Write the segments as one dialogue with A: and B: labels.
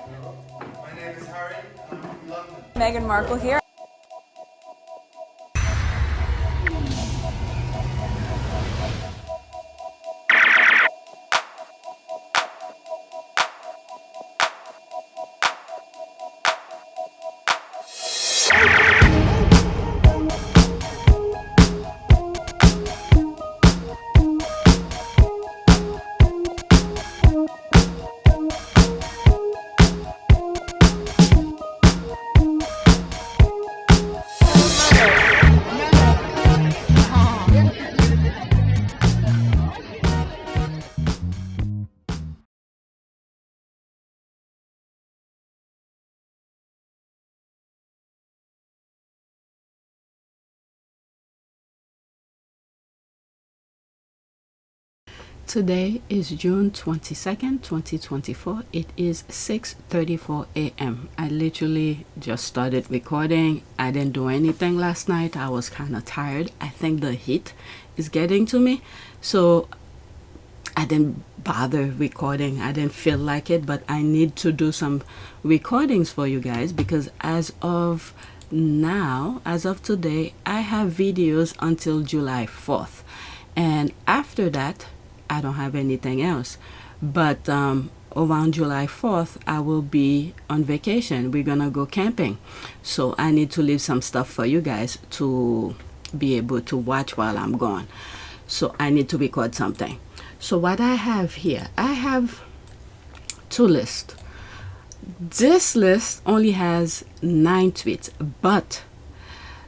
A: My name is Harry, and I'm from London.
B: Meghan Markle here.
C: Today is June 22nd, 2024. It is 6:34 a.m. I literally just started recording. I didn't do anything last night. I was kind of tired. I think the heat is getting to me. So I didn't bother recording. I didn't feel like it, but I need to do some recordings for you guys because as of now, as of today, I have videos until July 4th. And after that, I don't have anything else. But around July 4th, I will be on vacation. We're gonna go camping. So I need to leave some stuff for you guys to be able to watch while I'm gone. So I need to record something. So what I have here, I have two lists. This list only has 9 tweets, but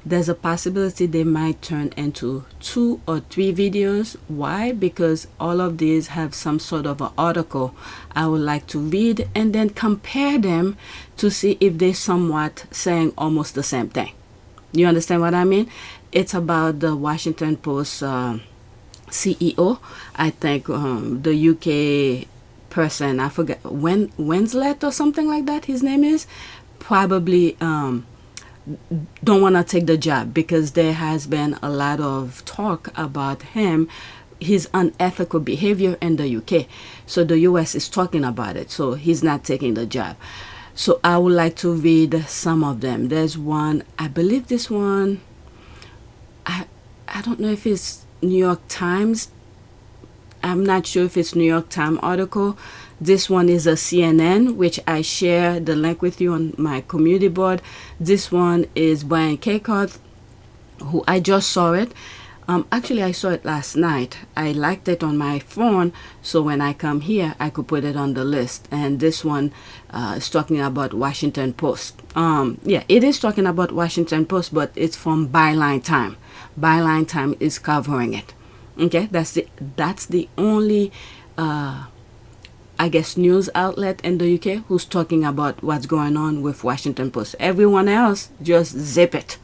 C: there's a possibility they might turn into 2 or 3 videos. Why? Because all of these have some sort of an article I would like to read and then compare them to see if they're somewhat saying almost the same thing. You understand what I mean? It's about the Washington Post CEO. I think the UK person, I forget, Winslet or something like that his name is, probably don't want to take the job because there has been a lot of talk about his unethical behavior in the UK. So the US is talking about it. So he's not taking the job. So I would like to read some of them. There's one, I believe this one, I don't know if it's New York Times. I'm not sure if it's New York Times article. This one is a CNN, which I share the link with you on my community board. This one is Brian Cakehardt, who I just saw it. Actually, I saw it last night. I liked it on my phone, so when I come here, I could put it on the list. And this one is talking about Washington Post. Yeah, it is talking about Washington Post, but it's from Byline Time. Byline Time is covering it. Okay, that's the only I guess news outlet in the UK who's talking about what's going on with Washington Post. Everyone else just zip it.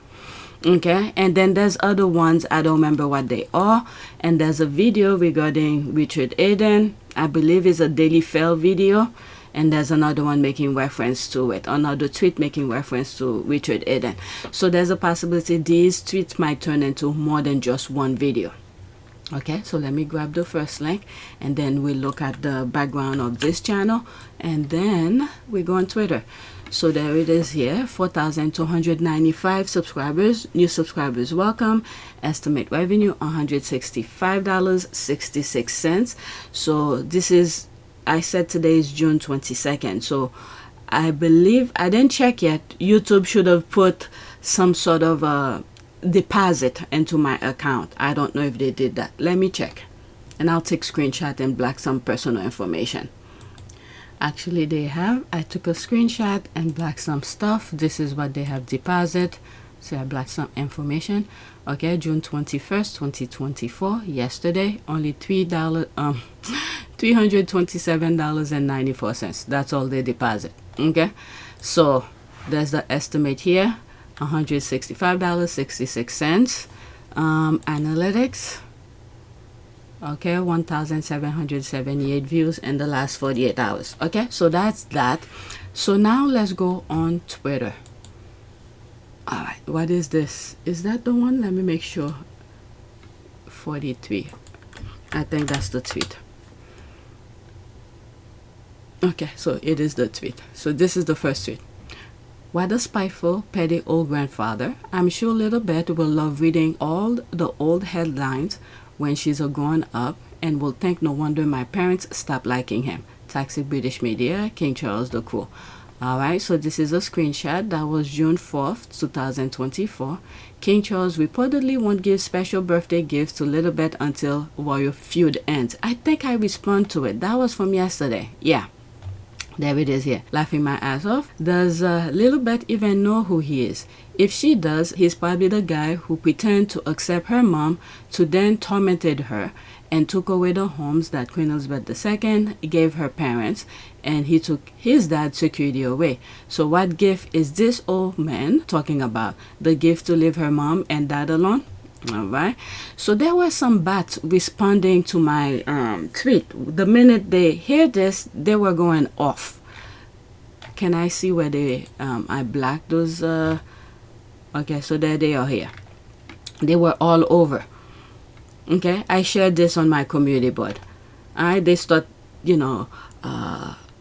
C: Okay, and then there's other ones, I don't remember what they are. And there's a video regarding Richard Eden. I believe it's a Daily Fail video. And there's another one making reference to it, another tweet making reference to Richard Eden. So there's a possibility these tweets might turn into more than just one video. Okay, so let me grab the first link and then we'll look at the background of this channel and then we go on Twitter. So there it is here, 4,295 subscribers. New subscribers welcome. Estimate revenue $165.66. So this is, I said today is June 22nd. So I believe, I didn't check yet, YouTube should have put some sort of a deposit into my account. I don't know if they did that. Let me check and I'll take screenshot and black some personal information. Actually they have. I took a screenshot and black some stuff. This is what they have deposit. So I black some information. Okay, June 21st 2024, yesterday, only $327.94. That's all they deposit. Okay, so there's the estimate here, $165.66. Analytics, okay, 1,778 views in the last 48 hours. Okay, so that's that. So now let's go on Twitter. All right, what is this? Is that the one? Let me make sure. 43. I think that's the tweet. Okay, so it is the tweet. So this is the first tweet. What a spiteful, petty old grandfather. I'm sure little Beth will love reading all the old headlines when she's a grown up and will think no wonder my parents stopped liking him. Taxi British Media, King Charles the Cruel. Alright, so this is a screenshot. That was June 4th, 2024. King Charles reportedly won't give special birthday gifts to Little Beth until Royal feud ends. I think I respond to it. That was from yesterday. Yeah. There it is here, laughing my ass off. Does Little Beth even know who he is? If she does, he's probably the guy who pretended to accept her mom, to then tormented her, and took away the homes that Queen Elizabeth II gave her parents, and he took his dad's security away. So what gift is this old man talking about? The gift to leave her mom and dad alone? Alright, so there were some bats responding to my tweet. The minute they hear this, they were going off. Can I see where they I blacked those? Okay, so there they are here. They were all over. Okay, I shared this on my community board. Alright, they start,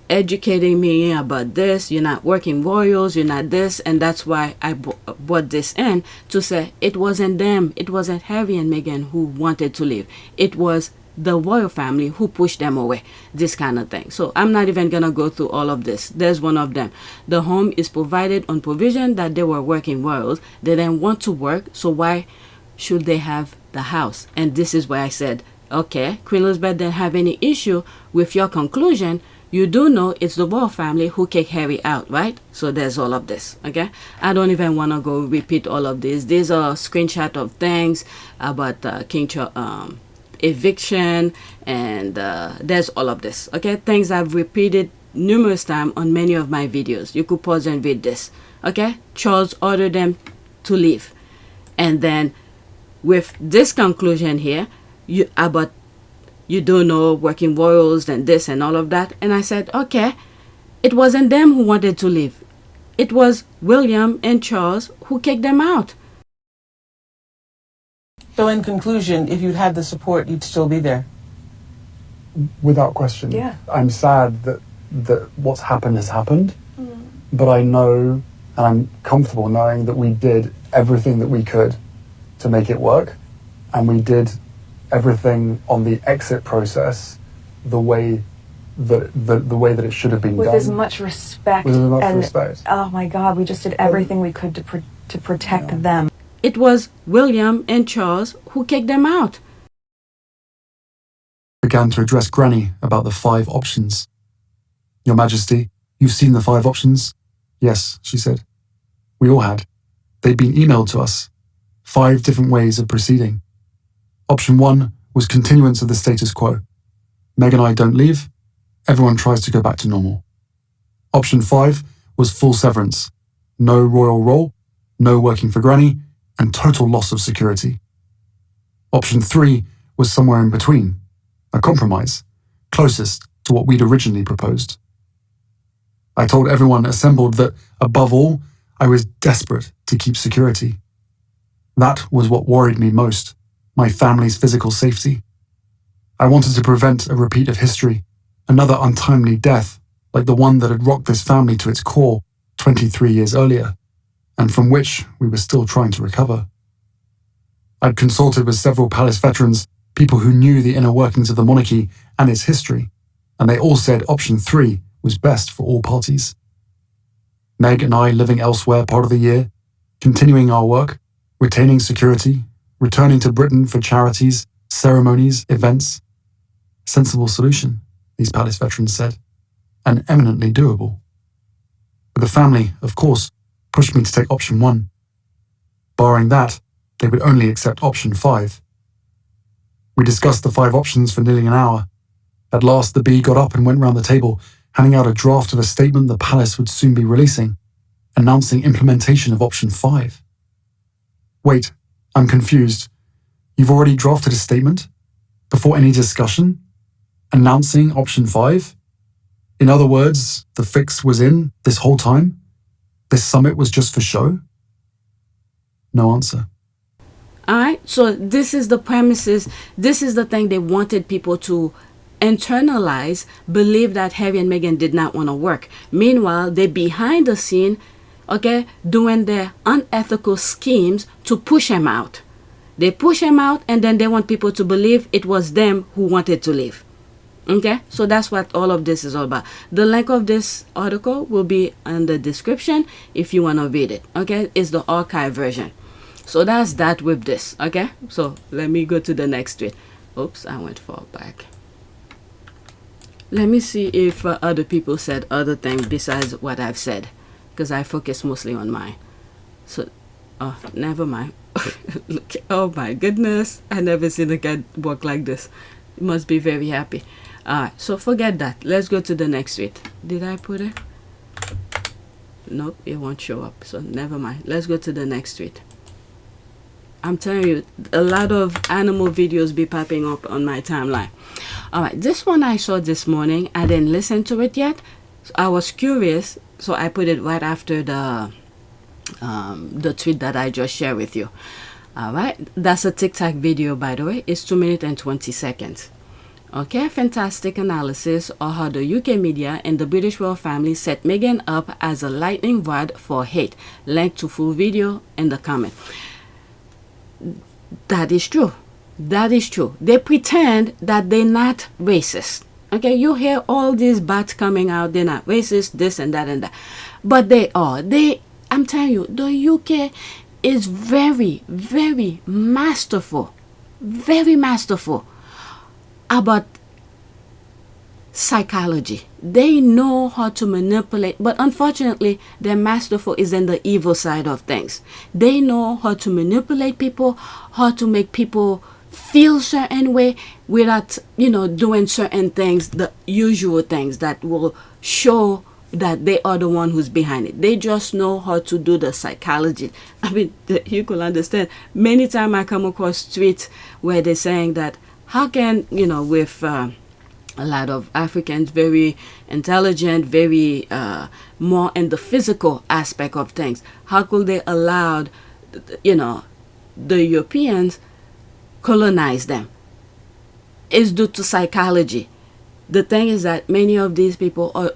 C: educating me about this. You're not working royals, you're not this, and that's why I brought this in to say it wasn't them, it wasn't Harry and Meghan who wanted to leave, it was the royal family who pushed them away, this kind of thing. So I'm not even gonna go through all of this. There's one of them. The home is provided on provision that they were working royals. They didn't want to work, so why should they have the house? And this is why I said, okay, Queen Elizabeth didn't have any issue with your conclusion. You do know it's the royal family who kicked Harry out, right? So there's all of this, okay? I don't even want to go repeat all of this. These are screenshots of things about King Charles eviction, and there's all of this, okay? Things I've repeated numerous times on many of my videos. You could pause and read this, okay? Charles ordered them to leave. And then with this conclusion here, you don't know working royals and this and all of that. And I said, okay, it wasn't them who wanted to leave. It was William and Charles who kicked them out.
B: So in conclusion, if you'd had the support, you'd still be there?
D: Without question.
B: Yeah.
D: I'm sad that what's happened has happened, but I know, and I'm comfortable knowing that we did everything that we could to make it work, and we did everything on the exit process the way that it should have been
E: with
D: done.
E: as much respect.
D: With as much
E: and,
D: respect.
E: Oh my God, we just did everything we could to protect them.
C: It was William and Charles who kicked them out.
D: Began to address Granny about the 5 options. Your Majesty, you've seen the 5 options? Yes, she said. We all had. They'd been emailed to us. 5 different ways of proceeding. Option 1 was continuance of the status quo. Meg and I don't leave. Everyone tries to go back to normal. Option 5 was full severance. No royal role, no working for Granny, and total loss of security. Option 3 was somewhere in between, a compromise, closest to what we'd originally proposed. I told everyone assembled that, above all, I was desperate to keep security. That was what worried me most, my family's physical safety. I wanted to prevent a repeat of history, another untimely death like the one that had rocked this family to its core 23 years earlier, and from which we were still trying to recover. I'd consulted with several palace veterans, people who knew the inner workings of the monarchy and its history, and they all said option 3 was best for all parties. Meg and I living elsewhere part of the year, continuing our work, retaining security, returning to Britain for charities, ceremonies, events. Sensible solution, these palace veterans said, and eminently doable. But the family, of course, pushed me to take option 1. Barring that, they would only accept option 5. We discussed the 5 options for nearly an hour. At last, the bee got up and went round the table, handing out a draft of a statement the palace would soon be releasing, announcing implementation of option 5. Wait, I'm confused. You've already drafted a statement? Before any discussion? Announcing option 5? In other words, the fix was in this whole time? This summit was just for show? No answer.
C: Alright, so this is the premises, this is the thing they wanted people to internalize, believe that Harry and Meghan did not want to work. Meanwhile, they behind the scene, okay, doing their unethical schemes to push him out. They push him out, and then they want people to believe it was them who wanted to leave. Okay, so that's what all of this is all about. The link of this article will be in the description if you want to read it. Okay, it's the archive version. So that's that with this. Okay, so let me go to the next tweet. Oops, I went far back. Let me see if other people said other things besides what I've said, because I focus mostly on mine. So, oh, never mind. Look, oh my goodness, I never seen a cat walk like this. You must be very happy. Alright, so forget that. Let's go to the next tweet. Did I put it? Nope, it won't show up. So never mind. Let's go to the next tweet. I'm telling you, a lot of animal videos be popping up on my timeline. Alright, this one I saw this morning. I didn't listen to it yet. So I was curious, so I put it right after the tweet that I just shared with you. Alright, that's a TikTok video, by the way. It's 2 minutes and 20 seconds. Okay, fantastic analysis of how the UK media and the British royal family set Meghan up as a lightning rod for hate. Link to full video in the comment. That is true. That is true. They pretend that they're not racist. Okay, you hear all these bats coming out. They're not racist, this and that and that. But they are. I'm telling you, the UK is very, very masterful. Very masterful about psychology. They know how to manipulate, but unfortunately their masterful is in the evil side of things. They know how to manipulate people, how to make people feel certain way without, doing certain things, the usual things that will show that they are the one who's behind it. They just know how to do the psychology. I mean, you could understand. Many times I come across tweets where they're saying that how can, with a lot of Africans, very intelligent, very more in the physical aspect of things, how could they allow, the Europeans colonize them? It's due to psychology. The thing is that many of these people are,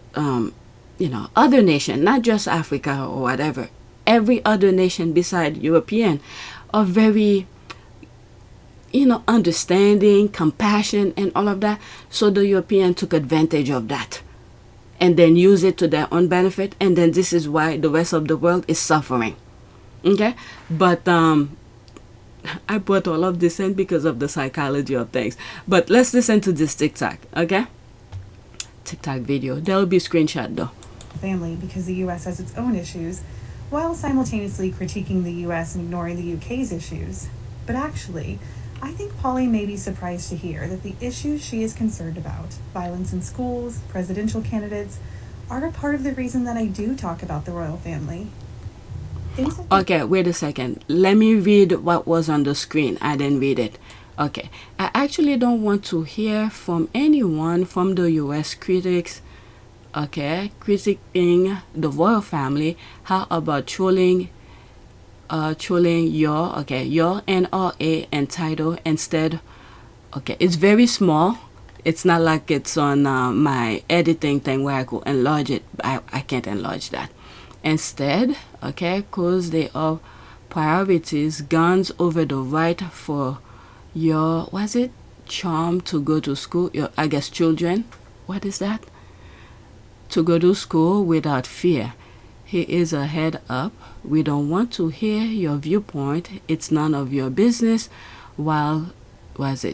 C: other nation, not just Africa or whatever, every other nation beside European are very, understanding, compassion, and all of that. So the European took advantage of that and then use it to their own benefit. And then this is why the rest of the world is suffering. Okay? But I brought all of this in because of the psychology of things. But let's listen to this TikTok, okay? TikTok video. There will be a screenshot though.
F: Family, because the U.S. has its own issues, while simultaneously critiquing the U.S. and ignoring the U.K.'s issues. But actually, I think Polly may be surprised to hear that the issues she is concerned about, violence in schools, presidential candidates, are a part of the reason that I do talk about the royal family.
C: Okay, wait a second. Let me read what was on the screen. I didn't read it. Okay, I actually don't want to hear from anyone from the U.S. critics, okay, critiquing the royal family. How about trolling your NRA and title instead? Okay, it's very small. It's not like it's on my editing thing where I could enlarge it. I can't enlarge that. Instead, okay, because they are priorities, guns over the right for your, charm to go to school, your, children. What is that? To go to school without fear. Here is a head up. We don't want to hear your viewpoint. It's none of your business. While,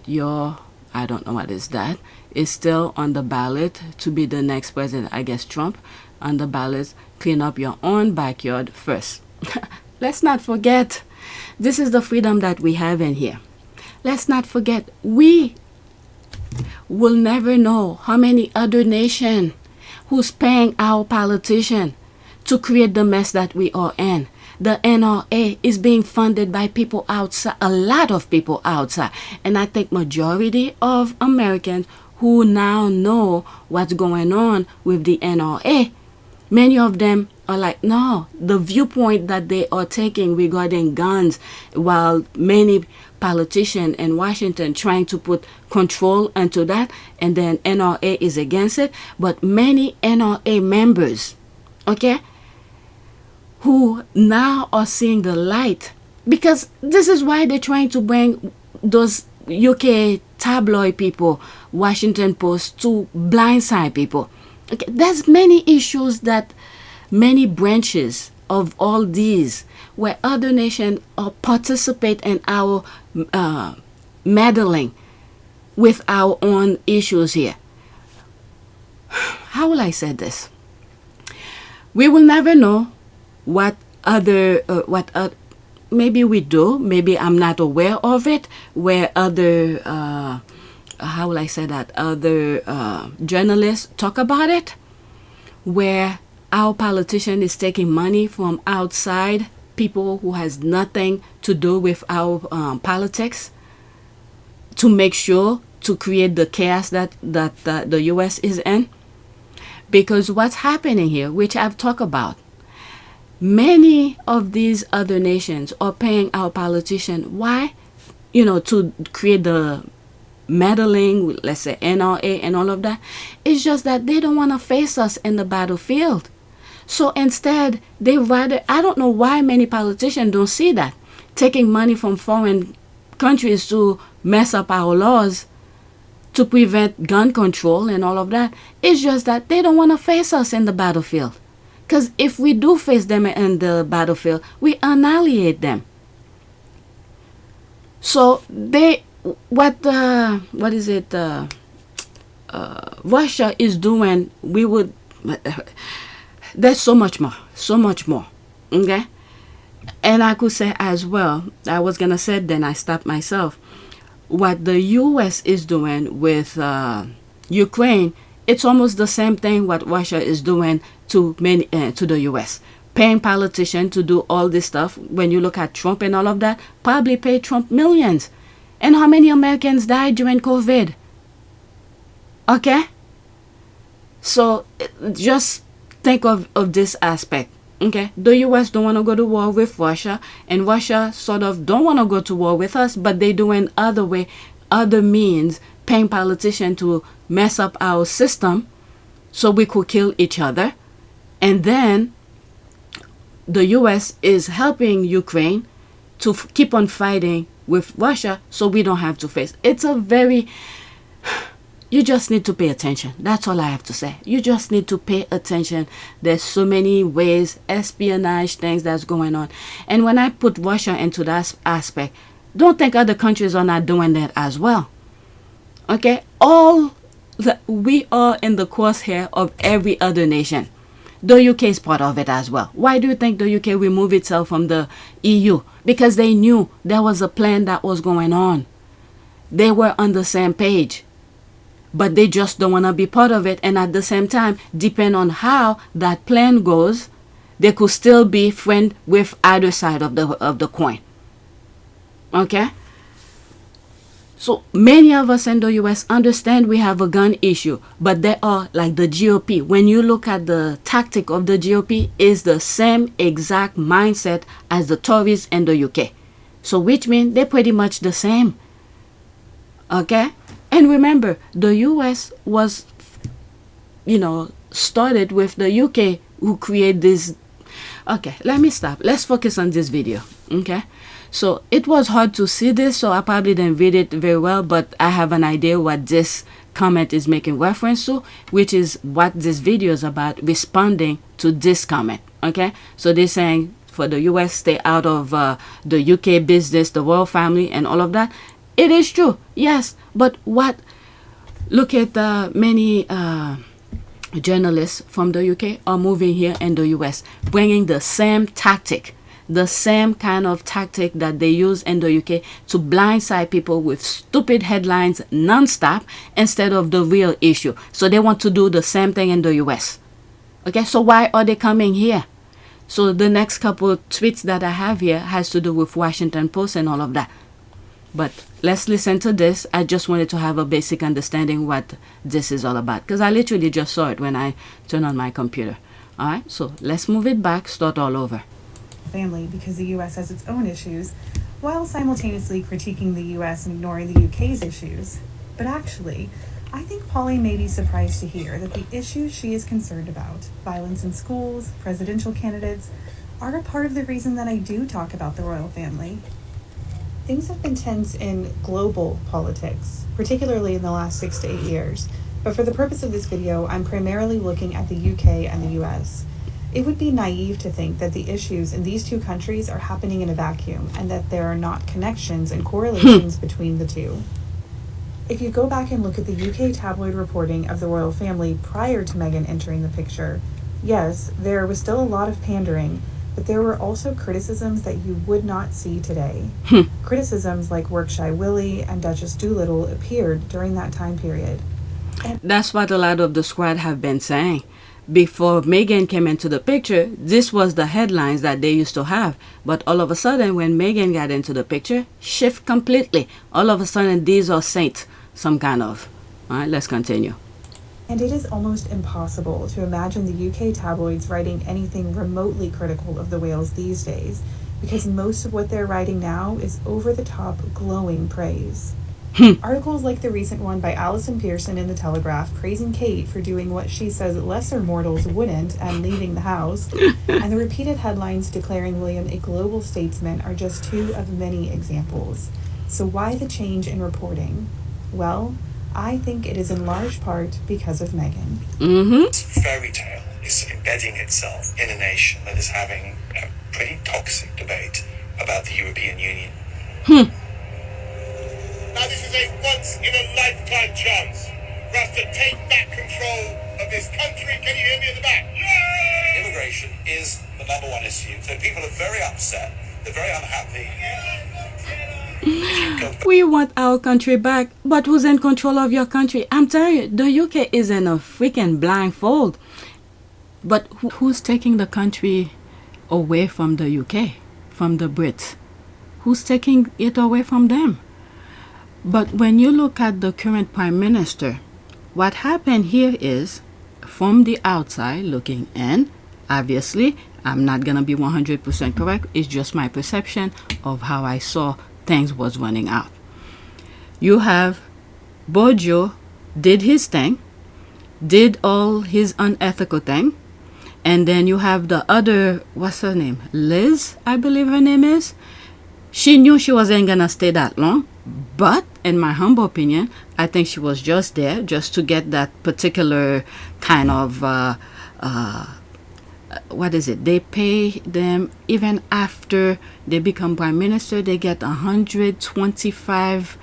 C: your, I don't know what is that, is still on the ballot to be the next president, Trump, on the ballot. Clean up your own backyard first. Let's not forget, this is the freedom that we have in here. Let's not forget, we will never know how many other nations who's paying our politician to create the mess that we are in. The NRA is being funded by people outside, a lot of people outside. And I think majority of Americans who now know what's going on with the NRA, many of them are like, no, the viewpoint that they are taking regarding guns, while many politicians in Washington trying to put control into that, and then NRA is against it, but many NRA members, okay, who now are seeing the light, because this is why they're trying to bring those UK tabloid people, Washington Post, to blindside people. Okay, there's many issues that many branches of all these where other nations participate in our meddling with our own issues here. How will I say this? We will never know what maybe we do, maybe I'm not aware of it, where other how will I say that, other journalists talk about it, where our politician is taking money from outside people who has nothing to do with our politics to make sure to create the chaos that the US is in. Because what's happening here, which I've talked about, many of these other nations are paying our politician. Why? To create the meddling, let's say NRA and all of that. It's just that they don't want to face us in the battlefield. So instead, they rather, I don't know why many politicians don't see that. Taking money from foreign countries to mess up our laws, to prevent gun control and all of that. It's just that they don't want to face us in the battlefield. Because if we do face them in the battlefield, we annihilate them. So Russia is doing, there's so much more, okay? And I could say as well, I was going to say, then I stopped myself. What the U.S. is doing with Ukraine, it's almost the same thing what Russia is doing to the U.S. Paying politicians to do all this stuff. When you look at Trump and all of that, probably pay Trump millions. And how many Americans died during COVID? Okay? So just think of this aspect. Okay? The U.S. don't want to go to war with Russia, and Russia sort of don't want to go to war with us, but they doing other means, paying politicians to mess up our system so we could kill each other. And then the U.S. is helping Ukraine to keep on fighting with Russia so we don't have to face. It's a very... You just need to pay attention. That's all I have to say. You just need to pay attention. There's so many ways, espionage things that's going on. And when I put Russia into that aspect, don't think other countries are not doing that as well. Okay? We are in the crosshair of every other nation. The UK is part of it as well. Why do you think the UK removed itself from the EU? Because they knew there was a plan that was going on. They were on the same page. But they just don't want to be part of it. And at the same time, depending on how that plan goes, they could still be friends with either side of the coin. Okay? So many of us in the US understand we have a gun issue, but they are like the GOP. When you look at the tactic of the GOP, is the same exact mindset as the Tories in the UK. So which means they're pretty much the same. Okay? And remember, the US was, started with the UK who created this. Okay, let me stop. Let's focus on this video. Okay? So it was hard to see this, so I probably didn't read it very well, but I have an idea what this comment is making reference to, which is what this video is about, responding to this comment. Okay? So they're saying for the US, stay out of the UK business, the royal family, and all of that. It is true, yes, but look at many journalists from the UK are moving here in the US, bringing the same tactic, the same kind of tactic that they use in the UK to blindside people with stupid headlines non-stop instead of the real issue. So they want to do the same thing in the US. Okay, so why are they coming here? So the next couple of tweets that I have here has to do with Washington Post and all of that. But let's listen to this. I just wanted to have a basic understanding what this is all about, because I literally just saw it when I turned on my computer. Alright, so let's move it back, start all over.
F: Family because the US has its own issues, while simultaneously critiquing the US and ignoring the UK's issues. But actually, I think Polly may be surprised to hear that the issues she is concerned about, violence in schools, presidential candidates, are a part of the reason that I do talk about the royal family. Things have been tense in global politics, particularly in the last 6 to 8 years, but for the purpose of this video, I'm primarily looking at the UK and the US. It would be naive to think that the issues in these two countries are happening in a vacuum and that there are not connections and correlations between the two. If you go back and look at the UK tabloid reporting of the royal family prior to Meghan entering the picture, yes, there was still a lot of pandering, but there were also criticisms that you would not see today. Criticisms like Workshy Willie and Duchess Doolittle appeared during that time period.
C: That's what a lot of the squad have been saying. Before Meghan came into the picture, this was the headlines that they used to have. But all of a sudden, when Meghan got into the picture, shift completely. All of a sudden, these are saints, some kind of. All right, let's continue.
F: And it is almost impossible to imagine the UK tabloids writing anything remotely critical of the whales these days, because most of what they're writing now is over-the-top glowing praise. Articles like the recent one by Alison Pearson in The Telegraph praising Kate for doing what she says lesser mortals wouldn't and leaving the house, and the repeated headlines declaring William a global statesman are just two of many examples. So why the change in reporting? Well, I think it is in large part because of Meghan.
G: Fairy tale is embedding itself in a nation that is having a pretty toxic debate about the European Union.
H: Now this is a once-in-a-lifetime chance for us to take back control of this country. Can you hear me at the back? Yeah!
G: Immigration is the number one issue. So people are very upset. They're very unhappy.
C: We want our country back, but who's in control of your country? I'm telling you, the UK is in a freaking blindfold. But who's taking the country away from the UK, from the Brits? Who's taking it away from them? But when you look at the current Prime Minister, what happened here is, from the outside looking in, obviously, I'm not going to be 100% correct. It's just my perception of how I saw things was running out. You have Bojo did his thing, did all his unethical thing, and then you have the other, what's her name? Liz, I believe her name is. She knew she wasn't going to stay that long, but in my humble opinion, I think she was just there just to get that particular kind of, what is it? They pay them even after they become prime minister, they get 125,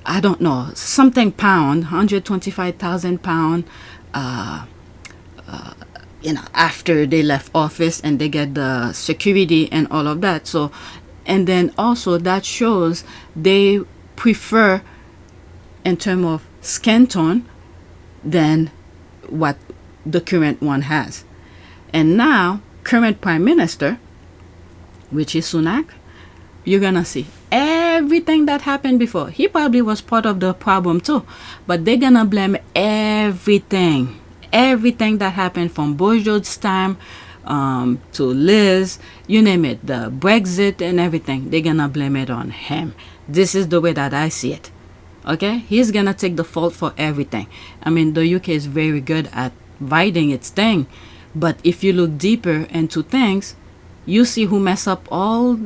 C: I don't know, something pound, 125,000 pound, after they left office, and they get the security and all of that. So, and then also that shows they prefer in terms of skin tone than what the current one has. And now, current Prime Minister, which is Sunak, you're gonna see everything that happened before. He probably was part of the problem too, but they're gonna blame everything that happened from Bojo's time to Liz, you name it, the Brexit and everything. They're gonna blame it on him. This is the way that I see it. Okay, he's gonna take the fault for everything. I mean, the UK is very good at fighting its thing. But if you look deeper into things, you see who mess up all.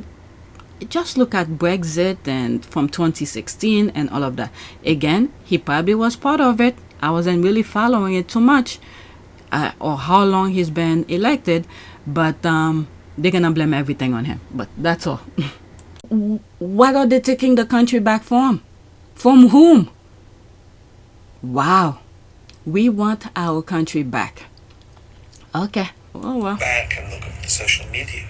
C: Just look at Brexit and from 2016 and all of that. Again, he probably was part of it. I wasn't really following it too much, or how long he's been elected. But they're gonna blame everything on him. But that's all. What are they taking the country back from? From whom? Wow. We want our country back. Okay. Oh, well.
G: Back and look at the social media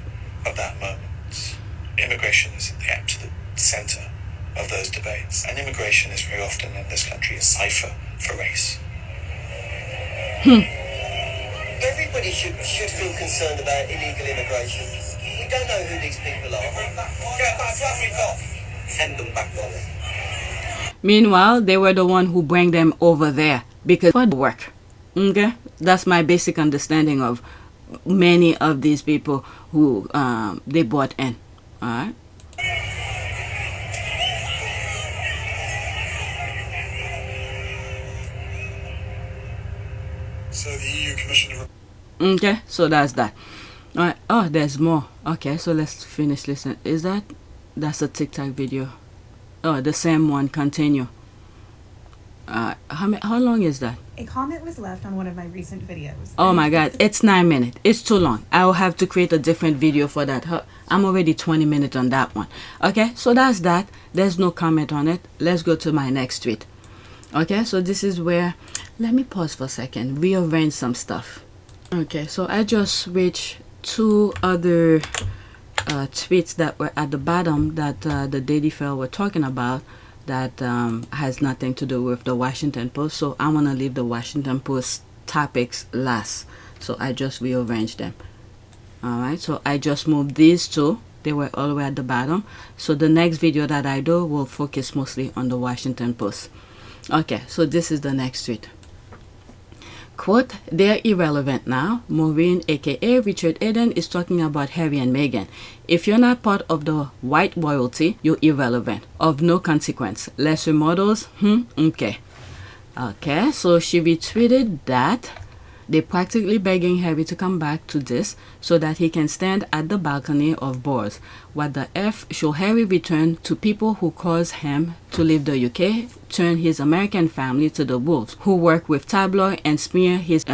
G: of that moment. Immigration is at the absolute center of those debates. And immigration is very often in this country a cipher for race.
I: Everybody should feel concerned about illegal immigration. We don't know who these people are. Get that traffic off. Send them back there.
C: Meanwhile, they were the one who bring them over there because for the work. Okay? That's my basic understanding of many of these people who they bought in. All right.
G: So the EU Commissioner.
C: Okay, so that's that. All right. Oh, there's more. Okay, so let's finish listening. That's a TikTok video? Oh, the same one. Continue. How long is that?
F: A comment was left on one of my recent videos.
C: Oh my god, it's 9 minutes. It's too long. I will have to create a different video for that. I'm already 20 minutes on that one. Okay, so that's that. There's no comment on it. Let's go to my next tweet. Okay, so this is where, let me pause for a second, rearrange some stuff. Okay, so I just switched two other tweets that were at the bottom that the Daily Fail were talking about that has nothing to do with the Washington Post. So I want to leave the Washington Post topics last. So I just rearranged them. Alright, so I just moved these two. They were all the way at the bottom. So the next video that I do will focus mostly on the Washington Post. Okay, so this is the next tweet. Quote, they're irrelevant now. Maureen, aka Richard Eden, is talking about Harry and Meghan. If you're not part of the white royalty, you're irrelevant. Of no consequence. Lesser models? Okay. Okay, so she retweeted that. They're practically begging Harry to come back to this so that he can stand at the balcony of Boars. What the F should Harry return to people who cause him to leave the UK, turn his American family to the wolves, who work with tabloid and smear his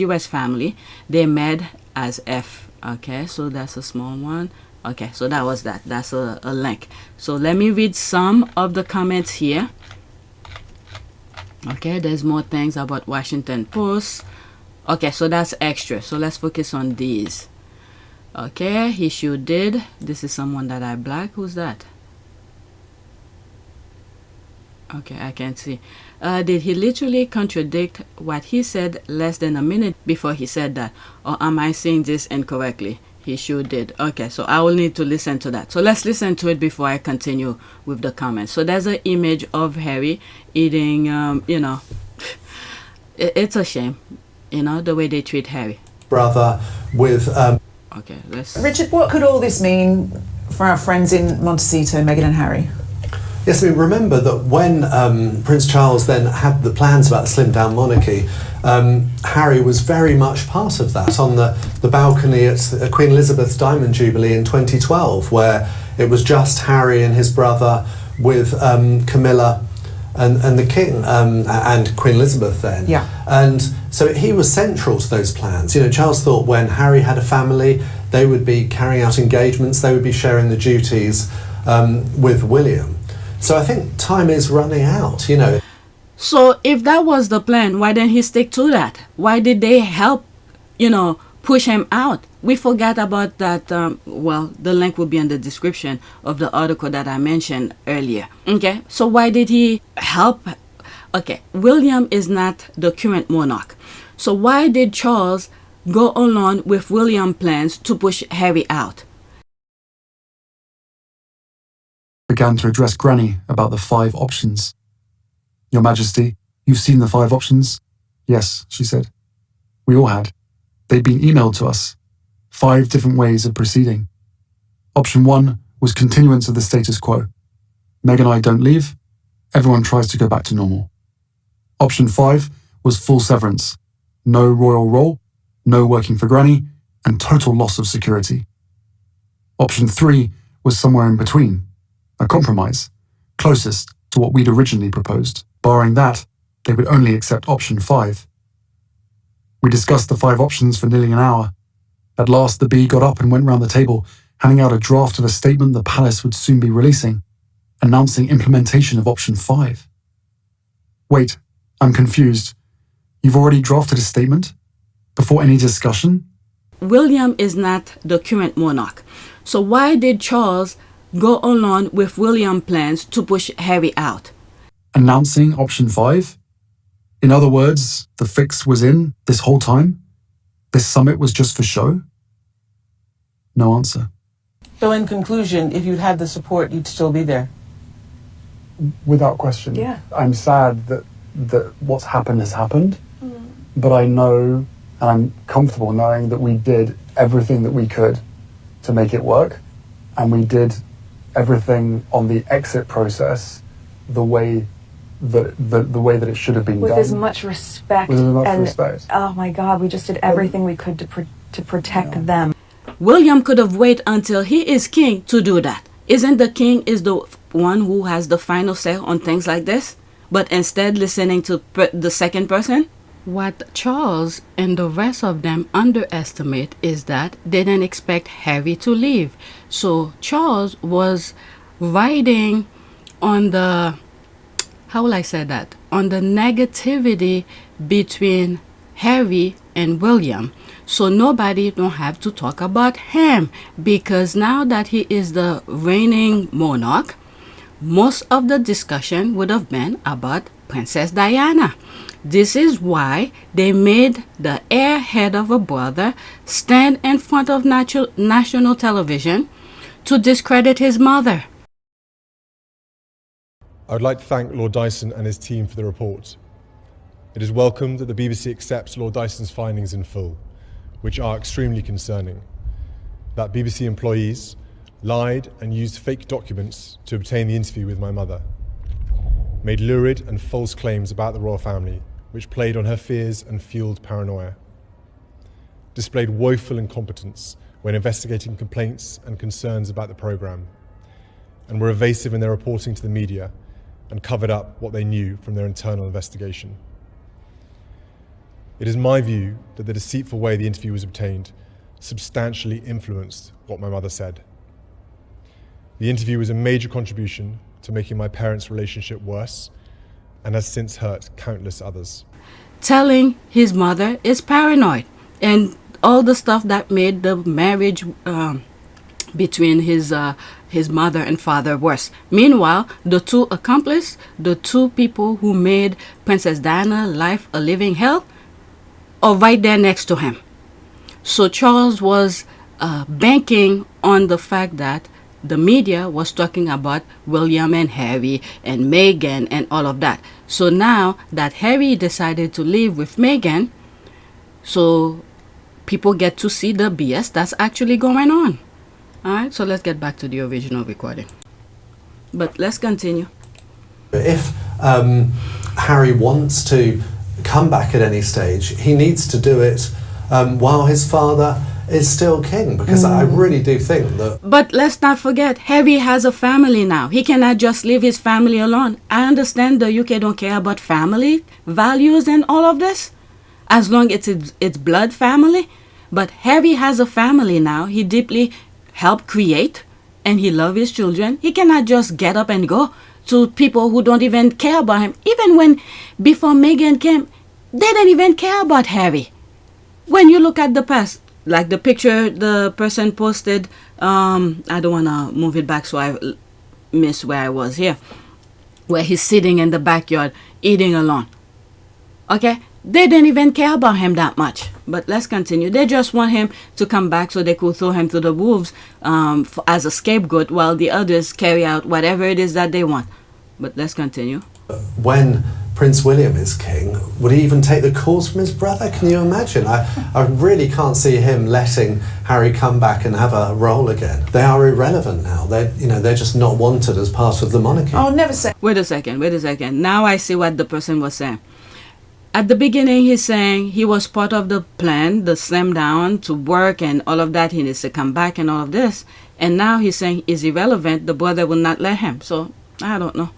C: US family? They're mad as F. Okay, so that's a small one. Okay, so that was that. That's a link. So let me read some of the comments here. Okay, there's more things about Washington Post. Okay, so that's extra. So let's focus on these. Okay, he sure did. This is someone that I blocked. Who's that? Okay, I can't see. Did he literally contradict what he said less than a minute before he said that? Or am I saying this incorrectly? He sure did. Okay, so I will need to listen to that. So let's listen to it before I continue with the comments. So there's an image of Harry eating, you know, it's a shame. You know, the way they treat Harry.
J: Brother with...
C: Okay, let's...
B: Richard, what could all this mean for our friends in Montecito, Meghan and Harry?
J: Yes, I mean, remember that when Prince Charles then had the plans about the slimmed-down monarchy, Harry was very much part of that on the balcony at Queen Elizabeth's Diamond Jubilee in 2012, where it was just Harry and his brother with Camilla and the King and Queen Elizabeth then.
B: Yeah.
J: And so he was central to those plans. You know, Charles thought when Harry had a family, they would be carrying out engagements, they would be sharing the duties with William. So I think time is running out, you know.
C: So if that was the plan, why didn't he stick to that? Why did they help, you know, push him out? We forgot about that. Well, the link will be in the description of the article that I mentioned earlier. Okay, so why did he help? Okay, William is not the current monarch. So why did Charles go along with William's plans to push Harry out?
D: Began to address Granny about the 5 options. Your Majesty, you've seen the 5 options? Yes, she said. We all had. They'd been emailed to us. 5 different ways of proceeding. Option 1 was continuance of the status quo. Meg and I don't leave. Everyone tries to go back to normal. Option 5 was full severance. No royal role, no working for Granny, and total loss of security. Option 3 was somewhere in between. A compromise, closest to what we'd originally proposed. Barring that, they would only accept option 5. We discussed the 5 options for nearly an hour. At last, the bee got up and went round the table, handing out a draft of a statement the palace would soon be releasing, announcing implementation of option 5. Wait, I'm confused. You've already drafted a statement? Before any discussion?
C: William is not the current monarch. So why did Charles go along with William's plans to push Harry out?
D: Announcing option 5? In other words, the fix was in this whole time? This summit was just for show? No answer.
B: So in conclusion, if you'd had the support, you'd still be there.
D: Without question.
E: Yeah.
D: I'm sad that what's happened has happened, but I know And I'm comfortable knowing that we did everything that we could to make it work. And we did everything on the exit process the way that it should have been
E: With
D: done.
E: as much respect.
D: With as much
E: and,
D: respect.
E: Oh my God, we just did everything we could to protect them.
C: William could have waited until he is king to do that. Isn't the king is the one who has the final say on things like this? But instead listening to the second person? What Charles and the rest of them underestimate is that they didn't expect Harry to leave. So Charles was riding on the, how will I say that? On the negativity between Harry and William. So nobody don't have to talk about him, because now that he is the reigning monarch, most of the discussion would have been about Princess Diana. This is why they made the airhead of a brother stand in front of national television to discredit his mother.
K: I would like to thank Lord Dyson and his team for the report. It is welcome that the BBC accepts Lord Dyson's findings in full, which are extremely concerning. That BBC employees lied and used fake documents to obtain the interview with my mother, made lurid and false claims about the royal family, which played on her fears and fueled paranoia, displayed woeful incompetence when investigating complaints and concerns about the programme, and were evasive in their reporting to the media and covered up what they knew from their internal investigation. It is my view that the deceitful way the interview was obtained substantially influenced what my mother said. The interview was a major contribution to making my parents' relationship worse and has since hurt countless others.
C: Telling his mother is paranoid and all the stuff that made the marriage between his mother and father worse. Meanwhile, the two accomplices, the two people who made Princess Diana's life a living hell, are right there next to him. So Charles was banking on the fact that the media was talking about William and Harry and Meghan and all of that. So now that Harry decided to leave with Meghan, so people get to see the BS that's actually going on. Alright, so let's get back to the original recording. But let's continue.
J: If Harry wants to come back at any stage, he needs to do it while his father is still king, because I really do think that...
C: But let's not forget, Harry has a family now. He cannot just leave his family alone. I understand the UK don't care about family values and all of this, as long as it's blood family. But Harry has a family now. He deeply helped create, and he loves his children. He cannot just get up and go to people who don't even care about him. Even when, before Meghan came, they didn't even care about Harry. When you look at the past, like the picture the person posted, I don't want to move it back so I miss where I was here, where he's sitting in the backyard eating alone. Okay, they didn't even care about him that much. But let's continue. They just want him to come back so they could throw him to the wolves as a scapegoat, while the others carry out whatever it is that they want. But let's continue.
J: When Prince William is king, would he even take the calls from his brother? Can you imagine? I really can't see him letting Harry come back and have a role again. They are irrelevant now. They're just not wanted as part of the monarchy.
B: I'll never say.
C: Wait a second. Now I see what the person was saying. At the beginning, he's saying he was part of the plan, the slam down to work and all of that. He needs to come back and all of this. And now he's saying he's irrelevant. The brother will not let him. So I don't know.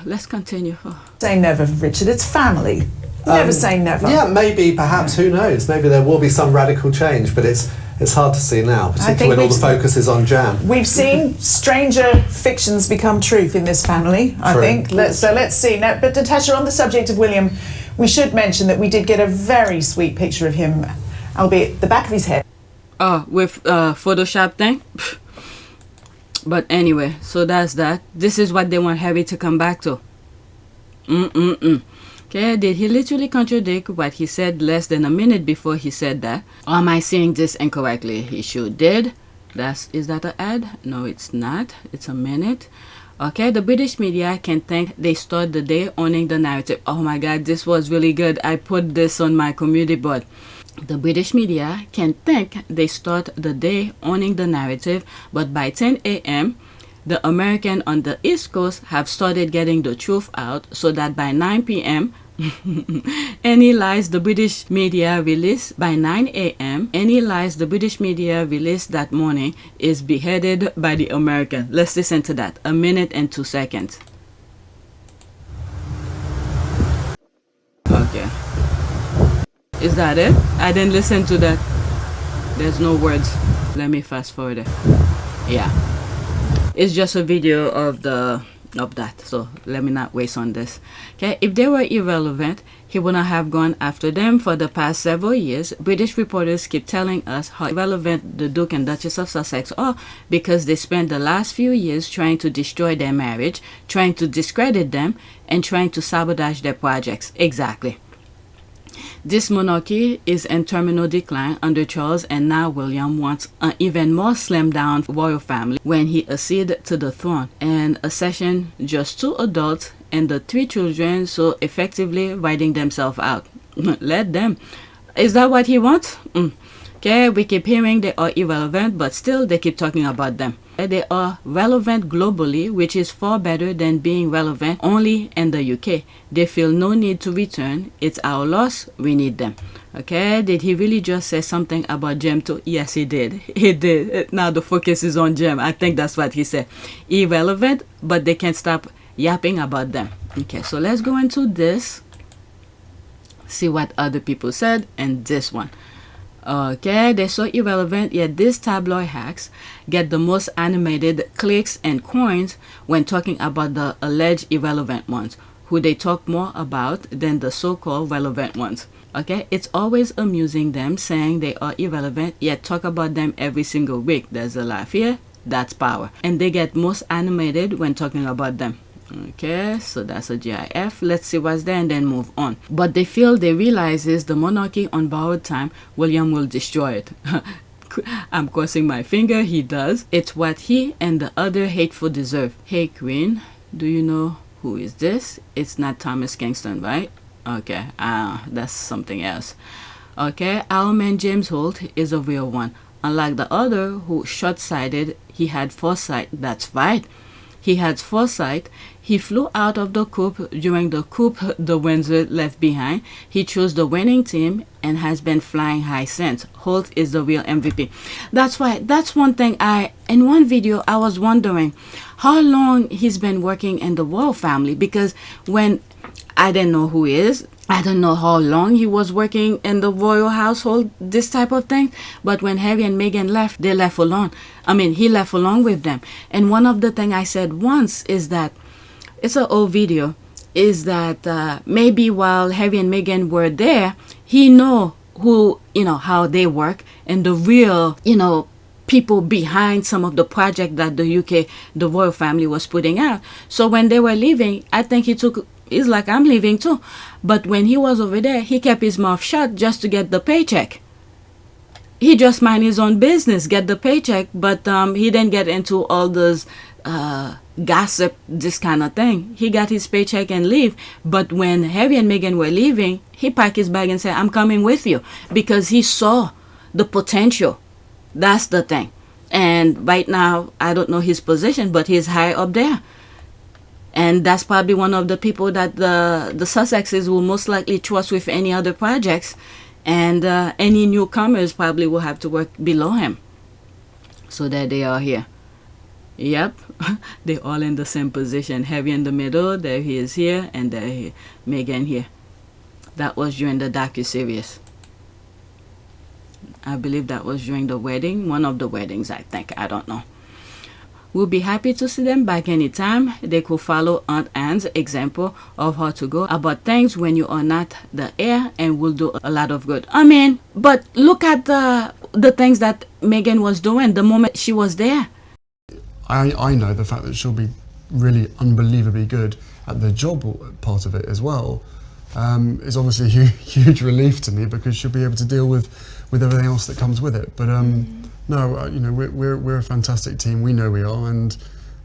C: Let's continue.
B: Say never, Richard. It's family. Never say never.
J: Yeah, maybe, perhaps, who knows? Maybe there will be some radical change, but it's hard to see now, particularly when all the focus is on Jam.
B: We've seen stranger fictions become truth in this family, I think. Let's see. Now, but Natasha, on the subject of William, we should mention that we did get a very sweet picture of him, albeit the back of his head.
C: Oh, with Photoshop thing? But anyway, so that's that. This is what they want Harry to come back to. Okay, did he literally contradict what he said less than a minute before he said that? Or am I saying this incorrectly? He sure did. Is that an ad? No, it's not. It's a minute. Okay, the British media can think they start the day owning the narrative. Oh my God, this was really good. I put this on my community board. The British media can think they start the day owning the narrative, but by 10 a.m., the American on the East Coast have started getting the truth out, so that by 9 p.m., any lies the British media release by 9 a.m., any lies the British media released that morning is beheaded by the American. Let's listen to that. 1 minute and 2 seconds. Okay. Is that it? I didn't listen to that. There's no words. Let me fast forward it. Yeah. It's just a video of that, so let me not waste on this. Okay, if they were irrelevant, he wouldn't have gone after them for the past several years. British reporters keep telling us how irrelevant the Duke and Duchess of Sussex are because they spent the last few years trying to destroy their marriage, trying to discredit them, and trying to sabotage their projects. Exactly. This monarchy is in terminal decline under Charles, and now William wants an even more slimmed down royal family when he acceded to the throne. And a session just 2 adults and the 3 children, so effectively writing themselves out. Let them. Is that what he wants? Okay, we keep hearing they are irrelevant, but still they keep talking about them. They are relevant globally, which is far better than being relevant only in the UK. They feel no need to return. It's our loss. We need them. Okay, did he really just say something about Jem too? Yes, he did. He did. Now the focus is on Jem. I think that's what he said. Irrelevant, but they can't stop yapping about them. Okay, so let's go into this. See what other people said and this one. Okay, they're so irrelevant, yet these tabloid hacks get the most animated clicks and coins when talking about the alleged irrelevant ones, who they talk more about than the so-called relevant ones. Okay, it's always amusing them saying they are irrelevant, yet talk about them every single week. There's a laugh here. That's power. And they get most animated when talking about them. Okay, so that's a GIF. Let's see what's there and then move on. But they feel they realizes the monarchy on borrowed time, William will destroy it. I'm crossing my finger, he does. It's what he and the other hateful deserve. Hey Queen, do you know who is this? It's not Thomas Kingston, right? Okay, that's something else. Okay, our man James Holt is a real one. Unlike the other who short-sighted, he had foresight. That's right. He had foresight. He flew out of the coup during the coup the Windsor left behind. He chose the winning team and has been flying high since. Holt is the real MVP. That's why, that's one thing in one video, I was wondering how long he's been working in the royal family, because when I didn't know who he is, I don't know how long he was working in the royal household, this type of thing. But when Harry and Meghan left, they left alone. I mean, he left along with them. And one of the things I said once is that, it's an old video, is that maybe while Harry and Meghan were there, he know who, how they work and the real, people behind some of the project that the UK, the royal family was putting out. So when they were leaving, I think he's like, I'm leaving too. But when he was over there, he kept his mouth shut just to get the paycheck. He just mind his own business, get the paycheck, but he didn't get into all those gossip, this kind of thing. He got his paycheck and leave. But when Harry and Meghan were leaving, he packed his bag and said, I'm coming with you, because he saw the potential. That's the thing. And right now, I don't know his position, but he's high up there. And that's probably one of the people that the Sussexes will most likely trust with any other projects. And any newcomers probably will have to work below him. So there they are here. Yep, they're all in the same position. Harry in the middle, there he is here, and there Meghan here. That was during the docuseries. I believe that was during the wedding, one of the weddings, I think. I don't know. We'll be happy to see them back anytime. They could follow Aunt Anne's example of how to go about things when you are not the heir, and will do a lot of good. I mean, but look at the things that Meghan was doing the moment she was there.
D: I know the fact that she'll be really unbelievably good at the job part of it as well is obviously a huge relief to me, because she'll be able to deal with everything else that comes with it. But no, we're a fantastic team. We know we are, and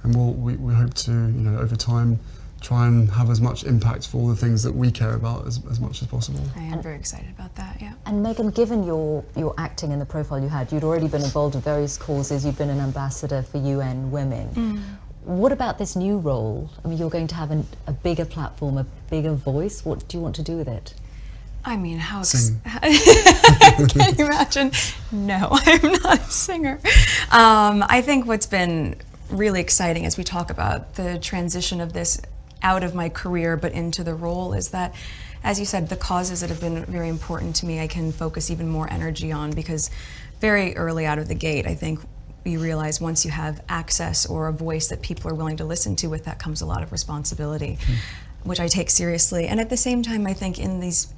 D: we hope to over time try and have as much impact for all the things that we care about as much as possible.
L: I am very excited about that, yeah.
M: And Meghan, given your acting and the profile you had, you'd already been involved in various causes, you've been an ambassador for UN Women. What about this new role? I mean, you're going to have a bigger platform, a bigger voice. What do you want to do with it?
L: I mean, how...
D: Sing.
L: Can you imagine? No, I'm not a singer. I think what's been really exciting as we talk about the transition of this out of my career but into the role is that, as you said, the causes that have been very important to me I can focus even more energy on, because very early out of the gate I think you realize once you have access or a voice that people are willing to listen to, with that comes a lot of responsibility, which I take seriously. And at the same time I think in these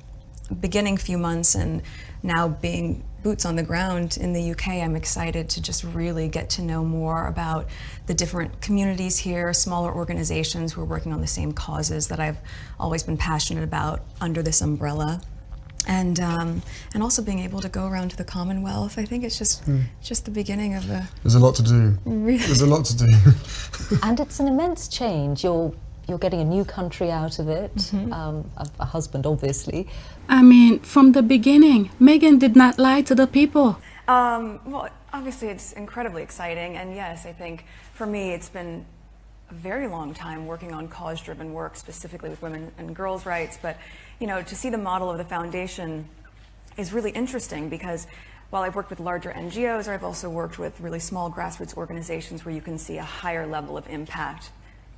L: beginning few months and now being boots on the ground in the UK, I'm excited to just really get to know more about the different communities here, smaller organizations who are working on the same causes that I've always been passionate about under this umbrella. And also being able to go around to the Commonwealth. I think it's just the beginning of a...
D: There's a lot to do.
L: Really?
D: There's a lot to do.
M: And it's an immense change. You're getting a new country out of it, a husband, obviously.
C: I mean, from the beginning, Meghan did not lie to the people.
L: Well, obviously it's incredibly exciting, and yes, I think for me it's been a very long time working on cause-driven work, specifically with women and girls' rights, but you know, to see the model of the foundation is really interesting, because while I've worked with larger NGOs, I've also worked with really small grassroots organizations where you can see a higher level of impact,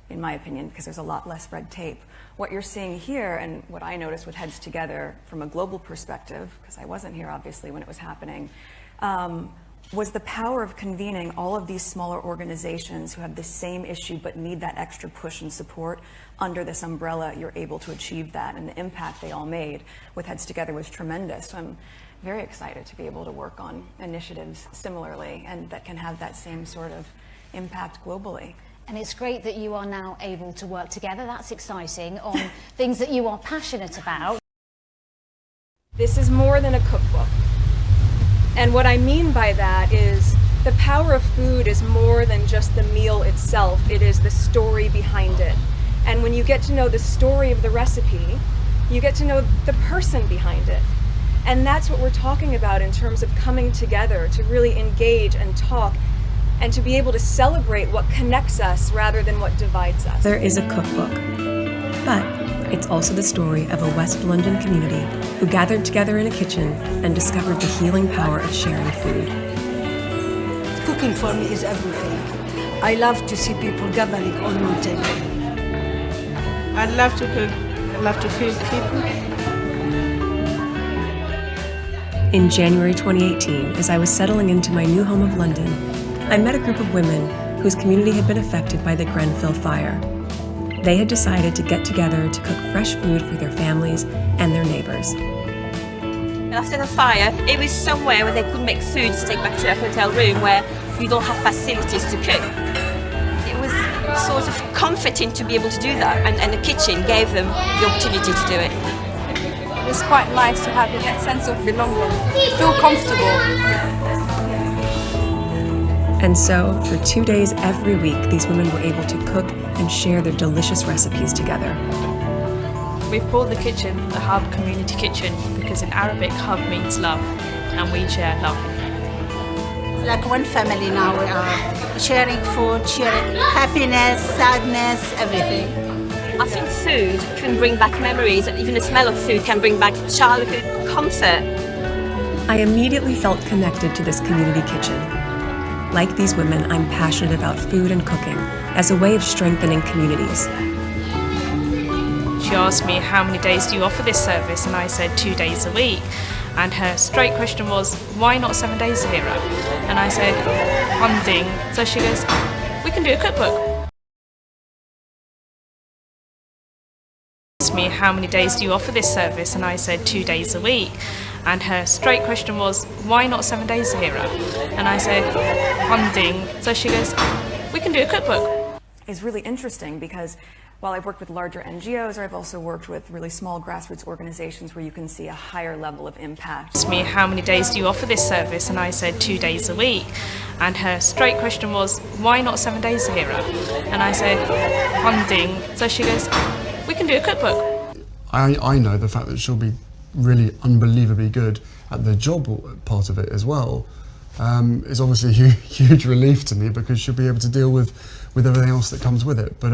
L: in my opinion, because there's a lot less red tape. What you're seeing here, and what I noticed with Heads Together from a global perspective, because I wasn't here obviously when it was happening, was the power of convening all of these smaller organizations who have the same issue but need that extra push and support. Under this umbrella, you're able to achieve that, and the impact they all made with Heads Together was tremendous. So I'm very excited to be able to work on initiatives similarly and that can have that same sort of impact globally.
N: And it's great that you are now able to work together. That's exciting, on things that you are passionate about.
O: This is more than a cookbook. And what I mean by that is the power of food is more than just the meal itself. It is the story behind it. And when you get to know the story of the recipe, you get to know the person behind it. And that's what we're talking about in terms of coming together to really engage and talk, and to be able to celebrate what connects us rather than what divides us.
P: There is a cookbook, but it's also the story of a West London community who gathered together in a kitchen and discovered the healing power of sharing food.
Q: Cooking for me is everything. I love to see people gathering on one table.
R: I love to cook. I love to feed people.
P: In January 2018, as I was settling into my new home of London, I met a group of women whose community had been affected by the Grenfell fire. They had decided to get together to cook fresh food for their families and their neighbours.
S: After the fire, it was somewhere where they could make food to take back to their hotel room where we don't have facilities to cook. It was sort of comforting to be able to do that, and the kitchen gave them the opportunity to do it.
T: It's quite nice to have a sense of belonging, feel comfortable.
P: And so, for 2 days every week, these women were able to cook and share their delicious recipes together.
U: We've called the kitchen the Hub Community Kitchen because in Arabic, Hub means love, and we share love.
V: It's like one family now. We are sharing food, sharing happiness, sadness, everything.
S: I think food can bring back memories, and even the smell of food can bring back childhood comfort.
P: I immediately felt connected to this community kitchen. Like these women, I'm passionate about food and cooking as a way of strengthening communities.
U: She asked me, how many days do you offer this service? And I said 2 days a week. And her straight question was, why not 7 days, Zahira? And I said, funding. So she goes, we can do a cookbook. She asked me, how many days do you offer this service? And I said 2 days a week. And her straight question was, why not 7 days, Zahira? And I said, funding. So she goes, we can do a cookbook.
L: It's really interesting because while I've worked with larger NGOs, I've also worked with really small grassroots organizations where you can see a higher level of impact.
U: Asked me, how many days do you offer this service? And I said 2 days a week. And her straight question was, why not 7 days a hero? And I said, funding. So she goes, we can do a cookbook.
D: I know the fact that she'll be really unbelievably good at the job part of it as well is obviously a huge relief to me, because she'll be able to deal with everything else that comes with it. But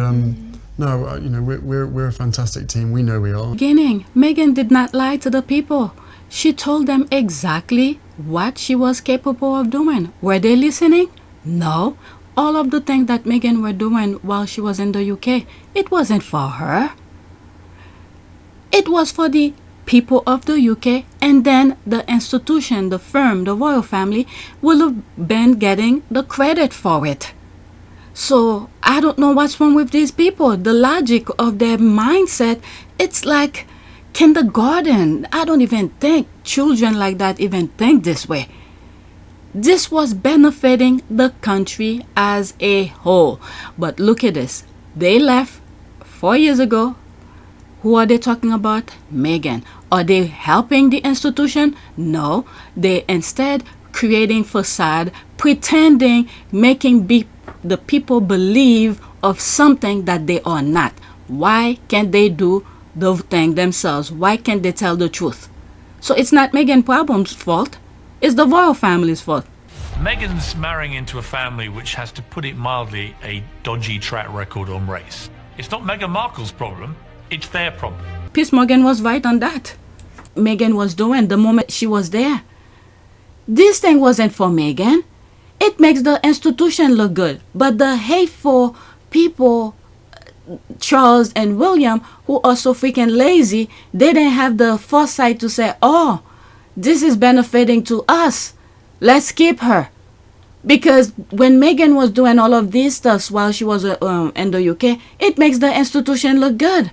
D: no, you know, we're a fantastic team. We know we are.
C: Beginning, Meghan did not lie to the people. She told them exactly what she was capable of doing. Were they listening? No. All of the things that Meghan were doing while she was in the UK, it wasn't for her. It was for the people of the UK, and then the institution, the firm, the royal family will have been getting the credit for it. So I don't know what's wrong with these people. The logic of their mindset, it's like kindergarten. I don't even think children like that even think this way. This was benefiting the country as a whole. But look at this. They left 4 years ago. Who are they talking about? Meghan. Are they helping the institution? No. They instead creating facade, pretending, making the people believe of something that they are not. Why can't they do the thing themselves? Why can't they tell the truth? So it's not Meghan Problem's fault. It's the royal family's fault.
A: Meghan's marrying into a family which has, to put it mildly, a dodgy track record on race. It's not Meghan Markle's problem, it's their problem.
C: Piers Morgan was right on that. Meghan was doing the moment she was there. This thing wasn't for Meghan. It makes the institution look good. But the hateful people, Charles and William, who are so freaking lazy, they didn't have the foresight to say, oh, this is benefiting to us. Let's keep her. Because when Meghan was doing all of these stuff while she was in the UK, it makes the institution look good.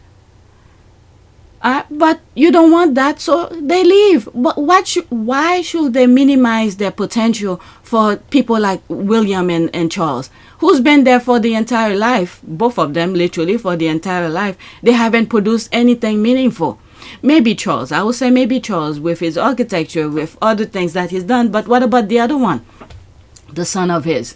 C: But you don't want that, so they leave. But why should they minimize their potential for people like William and Charles, who's been there for the entire life, both of them literally for the entire life? They haven't produced anything meaningful. Maybe Charles, I would say maybe Charles with his architecture, with other things that he's done, but what about the other one? The son of his.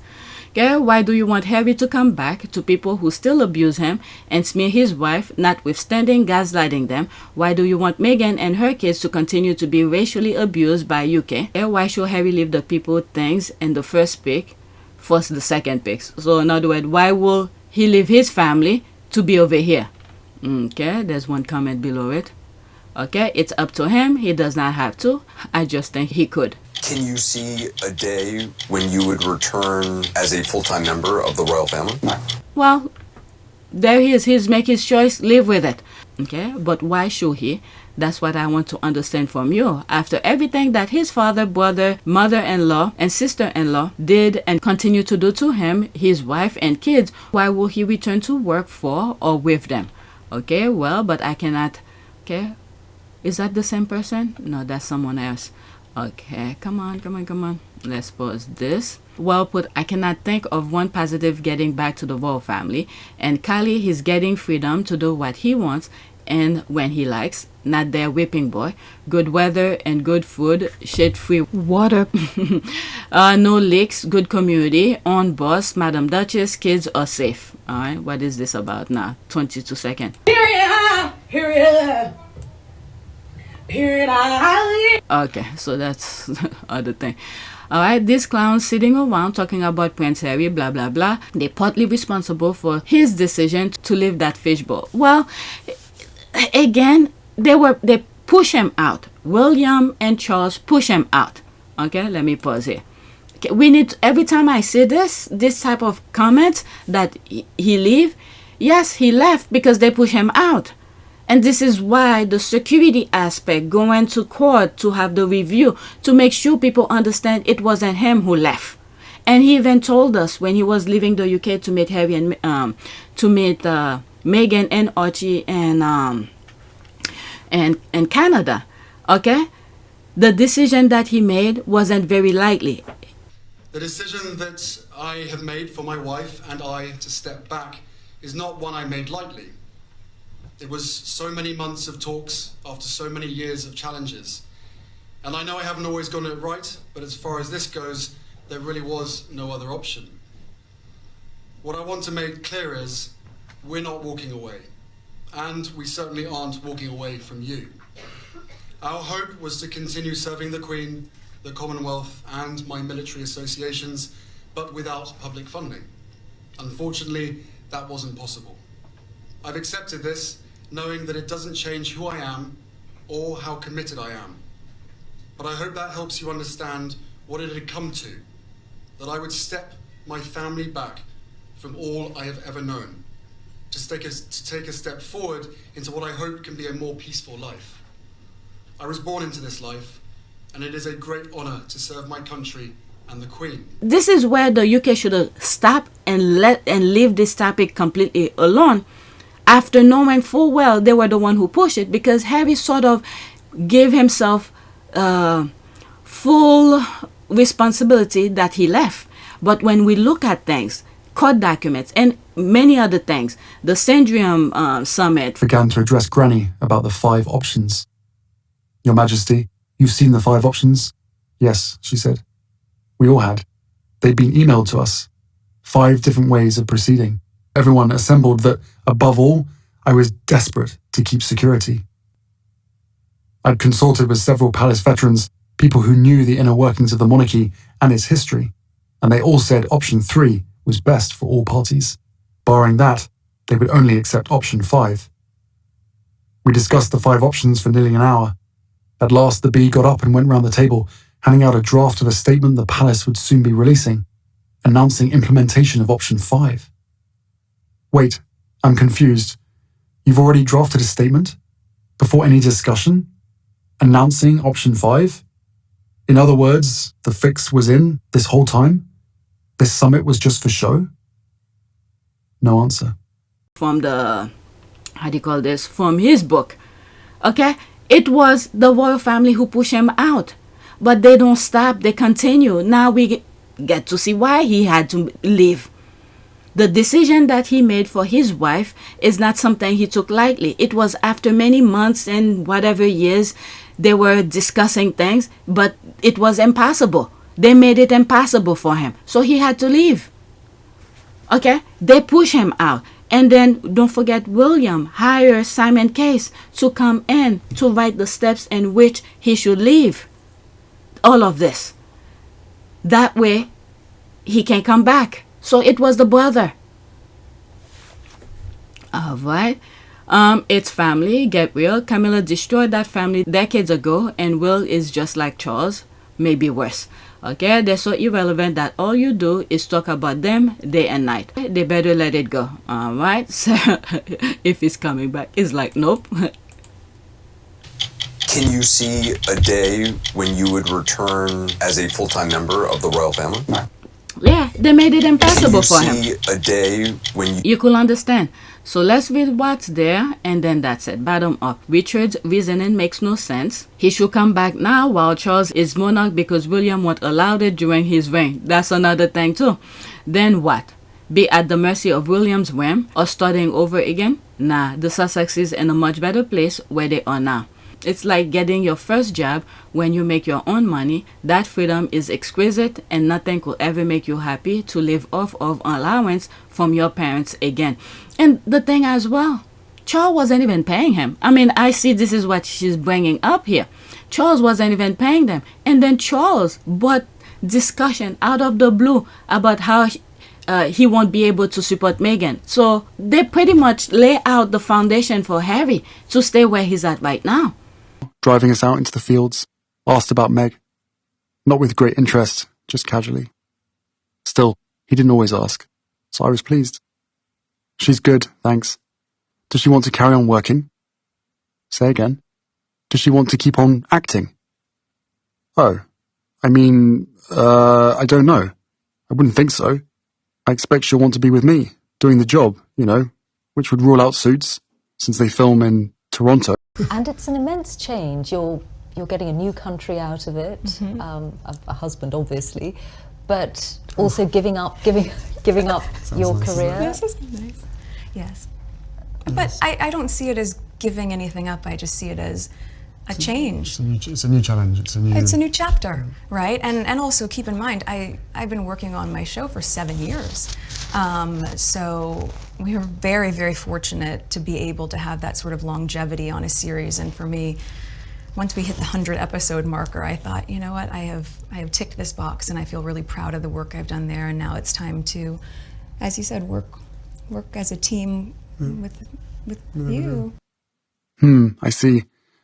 C: Okay, why do you want Harry to come back to people who still abuse him and smear his wife, notwithstanding gaslighting them? Why do you want Meghan and her kids to continue to be racially abused by UK? Okay, why should Harry leave the people things in the first pick for the second pick? So in other words, why will he leave his family to be over here? Okay, there's one comment below it. Okay, it's up to him. He does not have to. I just think he could.
H: Can you see a day when you would return as a full-time member of the royal family?
C: Well, there he is. He's making his choice. Live with it. Okay, but why should he? That's what I want to understand from you. After everything that his father, brother, mother-in-law, and sister-in-law did and continue to do to him, his wife and kids, why will he return to work for or with them? Okay, well, but I cannot. Okay, is that the same person? No, that's someone else. Okay, come on. Let's pause this. Well put, I cannot think of one positive getting back to the royal family. And Kylie, he's getting freedom to do what he wants and when he likes. Not their whipping boy. Good weather and good food. Shit-free water. No leaks. Good community. On boss. Madam Duchess. Kids are safe. Alright, what is this about now? 22 seconds. Period. Okay, so that's the other thing. Alright, these clowns sitting around talking about Prince Harry, blah blah blah. They're partly responsible for his decision to leave that fishbowl. Well, again, they push him out. William and Charles push him out. Okay, let me pause here. Okay, we need, every time I see this type of comments that he leave, yes, he left because they push him out. And this is why the security aspect, going to court to have the review, to make sure people understand it wasn't him who left. And he even told us when he was leaving the UK to meet Harry and Meghan and Archie and Canada. Okay, the decision that he made wasn't very lightly.
D: The decision that I have made for my wife and I to step back is not one I made lightly. It was so many months of talks after so many years of challenges. And I know I haven't always gotten it right, but as far as this goes, there really was no other option. What I want to make clear is we're not walking away, and we certainly aren't walking away from you. Our hope was to continue serving the Queen, the Commonwealth, and my military associations, but without public funding. Unfortunately, that wasn't possible. I've accepted this, knowing that it doesn't change who I am or how committed I am. But I hope that helps you understand what it had come to, that I would step my family back from all I have ever known, to take a step forward into what I hope can be a more peaceful life. I was born into this life, and it is a great honour to serve my country and the Queen.
C: This is where the UK should have stopped and leave this topic completely alone, after knowing full well they were the one who pushed it, because Harry sort of gave himself full responsibility that he left. But when we look at things, court documents and many other things, the Syndrium Summit
D: began to address Granny about the 5 options. Your Majesty, you've seen the 5 options? Yes, she said. We all had. They'd been emailed to us. 5 different ways of proceeding. Everyone assembled that, above all, I was desperate to keep security. I'd consulted with several palace veterans, people who knew the inner workings of the monarchy and its history, and they all said option 3 was best for all parties. Barring that, they would only accept option 5. We discussed the 5 options for nearly an hour. At last, the bee got up and went round the table, handing out a draft of a statement the palace would soon be releasing, announcing implementation of option 5. Wait, I'm confused. You've already drafted a statement? Before any discussion? Announcing option 5? In other words, the fix was in this whole time? This summit was just for show? No answer.
C: From the, from his book, okay? It was the royal family who pushed him out. But they don't stop, they continue. Now we get to see why he had to leave. The decision that he made for his wife is not something he took lightly. It was after many months and whatever years they were discussing things, but it was impossible. They made it impossible for him. So he had to leave. Okay? They push him out. And then don't forget William hired Simon Case to come in to write the steps in which he should leave. All of this. That way he can come back. So it was the brother. Alright. It's family, get real. Camilla destroyed that family decades ago, and Will is just like Charles, maybe worse. Okay, they're so irrelevant that all you do is talk about them day and night. They better let it go. Alright, so if he's coming back, it's like, nope.
H: Can you see a day when you would return as a full-time member of the royal family?
D: No.
C: Yeah, they made it impossible for him.
H: Can you see a day when
C: you could understand. So let's read what's there, and then that's it. Bottom up. Richard's reasoning makes no sense. He should come back now while Charles is monarch because William won't allow it during his reign. That's another thing too. Then what? Be at the mercy of William's whim or starting over again? Nah, the Sussexes in a much better place where they are now. It's like getting your first job when you make your own money. That freedom is exquisite, and nothing could ever make you happy to live off of allowance from your parents again. And the thing as well, Charles wasn't even paying him. I mean, I see this is what she's bringing up here. Charles wasn't even paying them. And then Charles brought discussion out of the blue about how he won't be able to support Meghan. So they pretty much lay out the foundation for Harry to stay where he's at right now.
D: Driving us out into the fields, asked about Meg. Not with great interest, just casually. Still, he didn't always ask, so I was pleased. She's good, thanks. Does she want to carry on working? Say again. Does she want to keep on acting? Oh, I mean, I don't know. I wouldn't think so. I expect she'll want to be with me, doing the job, you know, which would rule out Suits, since they film in Toronto.
M: And it's an immense change. You're getting a new country out of it, a husband, obviously, but also giving up your career.
L: This is nice. Yes. But I don't see it as giving anything up. I just see it as a change.
D: It's a new challenge. It's a new
L: chapter, right? And also keep in mind, I've been working on my show for 7 years. So we are very, very fortunate to be able to have that sort of longevity on a series. And for me, once we hit the 100 episode marker, I thought, you know what, I have ticked this box, and I feel really proud of the work I've done there. And now it's time to, as you said, work as a team with you.
D: I see.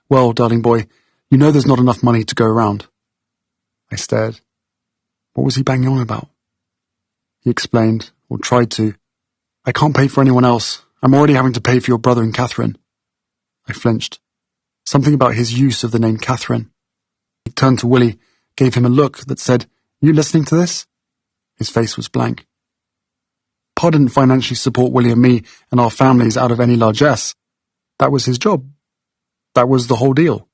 D: Well, darling boy, you know there's not enough money to go around. I stared. What was he banging on about? He explained, or tried to. I can't pay for anyone else. I'm already having to pay for your brother and Catherine. I flinched. Something about his use of the name Catherine. He turned to Willie, gave him a look that said, "You listening to this?" His face was blank. Pa didn't financially support Willie and me and our families out of any largesse. That was his job. That was the whole deal.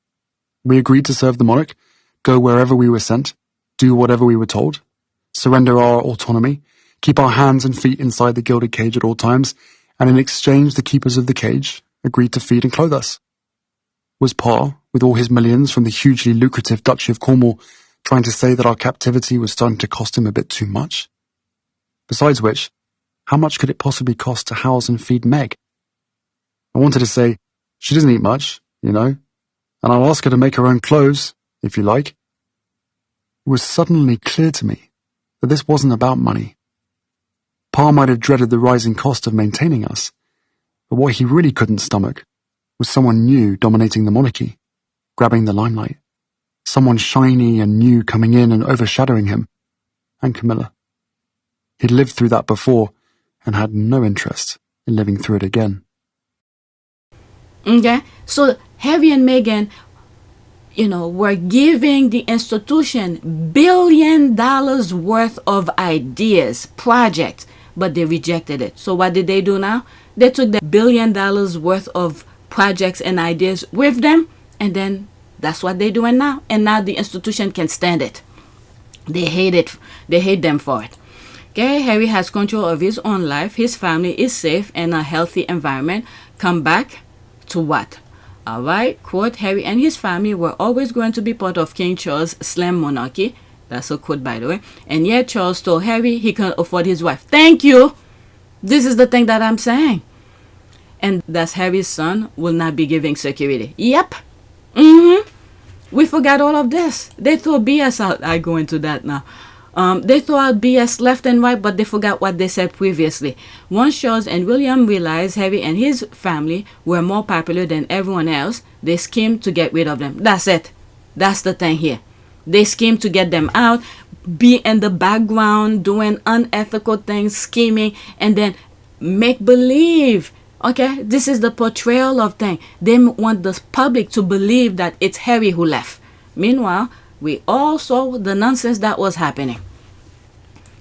D: We agreed to serve the monarch, go wherever we were sent, do whatever we were told, surrender our autonomy, keep our hands and feet inside the gilded cage at all times, and in exchange the keepers of the cage agreed to feed and clothe us. Was Pa, with all his millions from the hugely lucrative Duchy of Cornwall, trying to say that our captivity was starting to cost him a bit too much? Besides which, how much could it possibly cost to house and feed Meg? I wanted to say, she doesn't eat much, you know, and I'll ask her to make her own clothes, if you like. It was suddenly clear to me that this wasn't about money. Pa might have dreaded the rising cost of maintaining us, but what he really couldn't stomach was someone new dominating the monarchy, grabbing the limelight. Someone shiny and new coming in and overshadowing him, and Camilla. He'd lived through that before and had no interest in living through it again.
C: Okay, so Harry and Meghan, were giving the institution $1 billion worth of ideas, projects, but they rejected it. So what did they do now? They took the $1 billion worth of projects and ideas with them, and then that's what they're doing now. And now the institution can stand it. They hate it. They hate them for it. Okay, Harry has control of his own life. His family is safe in a healthy environment. Come back to what? Alright, quote, Harry and his family were always going to be part of King Charles' slim monarchy. That's a quote, by the way. And yet Charles told Harry he can't afford his wife. Thank you! This is the thing that I'm saying. And that's Harry's son will not be giving security. Yep. We forgot all of this. They throw BS out. I go into that now. They throw out BS left and right, but they forgot what they said previously. Once Charles and William realized Harry and his family were more popular than everyone else, they schemed to get rid of them. That's it. That's the thing here. They schemed to get them out, be in the background, doing unethical things, scheming, and then make believe. Okay, this is the portrayal of things. They want the public to believe that it's Harry who left. Meanwhile, we all saw the nonsense that was happening.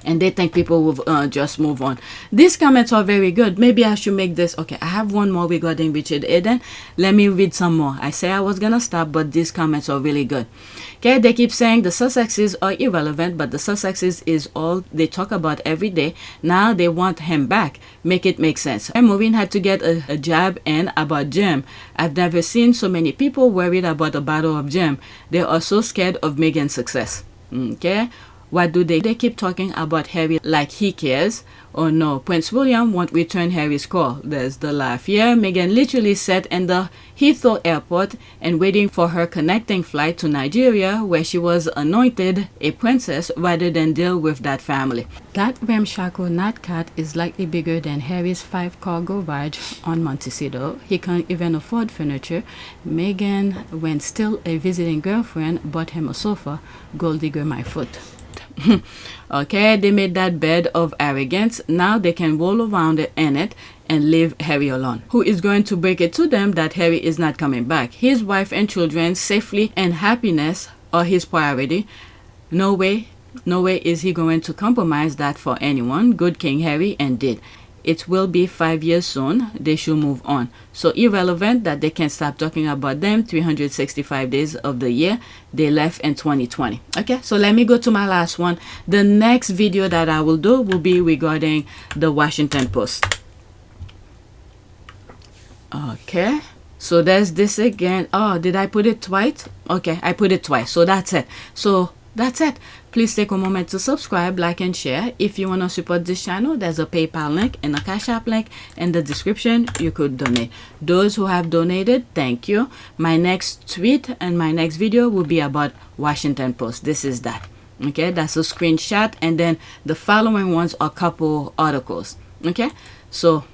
C: And they think people will just move on. These comments are very good. Maybe I should make this. Okay, I have one more regarding Richard Eden. Let me read some more. I say I was going to stop, but these comments are really good. Okay, they keep saying the Sussexes are irrelevant, but the Sussexes is all they talk about every day. Now they want him back. Make it make sense. And Maureen had to get a jab in about Jim. I've never seen so many people worried about the battle of Jim. They are so scared of Meghan's success. Okay. What do they keep talking about Harry like he cares? Oh no, Prince William won't return Harry's call. There's the laugh. Yeah, Meghan literally sat in the Heathrow airport and waiting for her connecting flight to Nigeria, where she was anointed a princess rather than deal with that family. That ramshackle Natcat is likely bigger than Harry's 5-car garage on Montecito. He can't even afford furniture. Meghan, when still a visiting girlfriend, bought him a sofa. Gold digger my foot. Okay, they made that bed of arrogance. Now they can roll around in it and leave Harry alone. Who is going to break it to them that Harry is not coming back? His wife and children, safety and happiness are his priority. No way is he going to compromise that for anyone. Good King Harry, and did. It will be 5 years soon. They should move on. So irrelevant that they can't stop talking about them 365 days of the year. They left in 2020. Okay, so let me go to my last one. The next video that I will do will be regarding the Washington Post. Okay. So there's this again. Oh, did I put it twice? Okay, I put it twice. So that's it. So that's it. Please take a moment to subscribe, like, and share. If you want to support this channel, there's a PayPal link and a Cash App link in the description. You could donate. Those who have donated, thank you. My next tweet and my next video will be about Washington Post. This is that. Okay, that's a screenshot. And then the following ones are a couple articles. Okay, so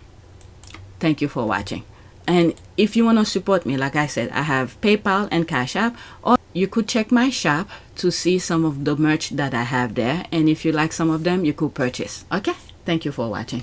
C: thank you for watching. And if you want to support me, like I said, I have PayPal and Cash App, or you could check my shop to see some of the merch that I have there. And if you like some of them, you could purchase. Okay, thank you for watching.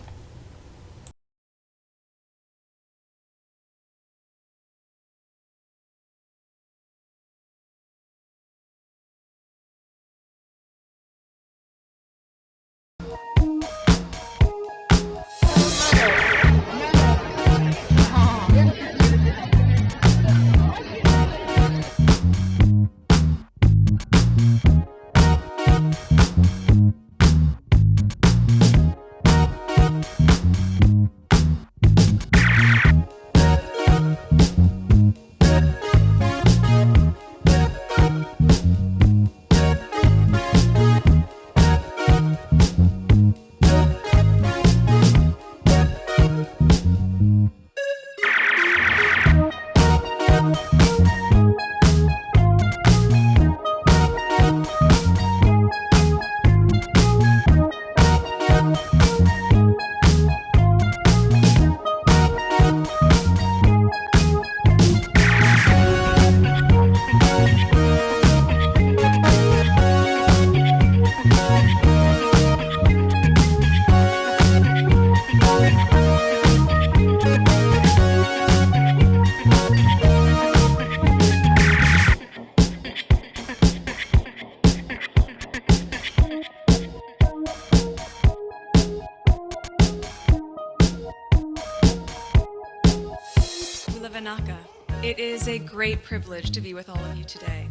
P: It is a great privilege to be with all of you today.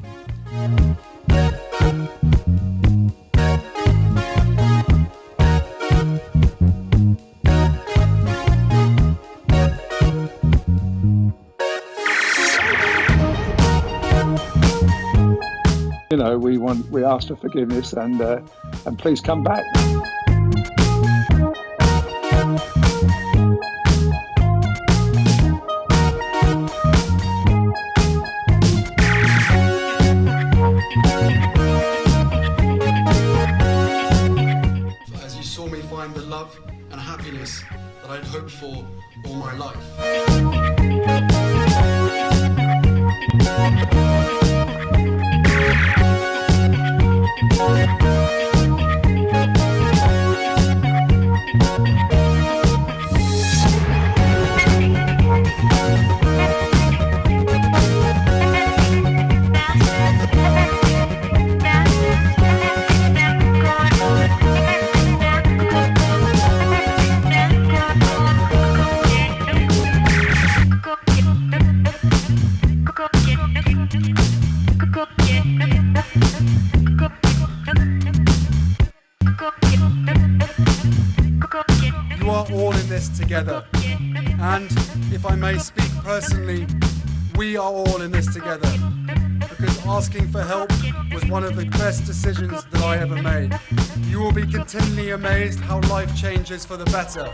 G: You know, we ask for forgiveness and please come back.
D: As you saw me find the love and happiness that I'd hoped for all my life. You are all in this together, and if I may speak personally, we are all in this together, because asking for help was one of the best decisions that I ever made. You will be continually amazed how life changes for the better.